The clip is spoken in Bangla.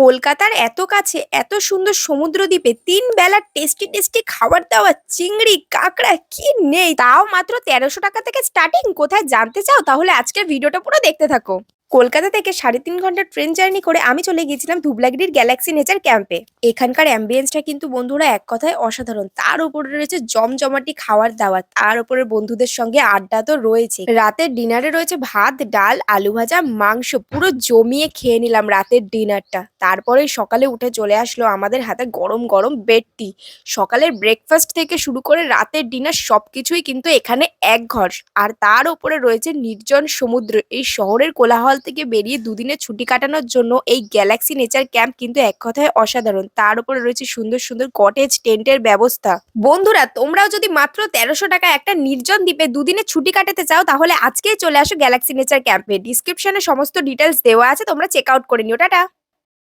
কলকাতার এত কাছে এত সুন্দর সমুদ্র দ্বীপে ৩ বেলার টেস্টি টেস্টি খাবার দাবার চিংড়ি কাঁকড়া কি নেই, তাও মাত্র ১৩০০ টাকা থেকে স্টার্টিং। কোথায় জানতে চাও? তাহলে আজকের ভিডিওটা পুরো দেখতে থাকো। কলকাতা থেকে ৩.৫ ঘন্টা ট্রেন জার্নি করে আমি চলে গিয়েছিলাম ধুবলাগিরির গ্যালাক্সি নেচার ক্যাম্পে। এখানকার অ্যাম্বিয়েন্সটা কিন্তু বন্ধুরা এক কথায় অসাধারণ। তার উপরে রয়েছে জমজমাটি খাওয়ার দাওয়ার, তার উপরে বন্ধুদের সঙ্গে আড্ডা তো রয়েছে। রাতের ডিনারে রয়েছে ভাত, ডাল, আলু ভাজা, মাংস, পুরো জমিয়ে খেয়ে নিলাম রাতের ডিনারটা। তারপরে সকালে উঠে চলে আসলো আমাদের হাতে গরম গরম বেড টি। সকালের ব্রেকফাস্ট থেকে শুরু করে রাতের ডিনার সবকিছুই কিন্তু এখানে একঘর। আর তার উপরে রয়েছে নির্জন সমুদ্র। এই শহরের কোলাহল থেকে বেরিয়ে দুদিনের ছুটি কাটানোর জন্য এই গ্যালাক্সি নেচার ক্যাম্প কিন্তু এক কথায় অসাধারণ। তার উপরে রয়েছে সুন্দর সুন্দর কটেজ টেন্টের ব্যবস্থা। বন্ধুরা, তোমরাও যদি মাত্র ১৩০০ টাকা একটা নির্জন দ্বীপে দুদিনের ছুটি কাটাতে চাও তাহলে আজকেই চলে আসো গ্যালাক্সি নেচার ক্যাম্পে। ডিসক্রিপশনে সমস্ত ডিটেলস দেওয়া আছে, তোমরা চেক আউট করে নিও। টাটা।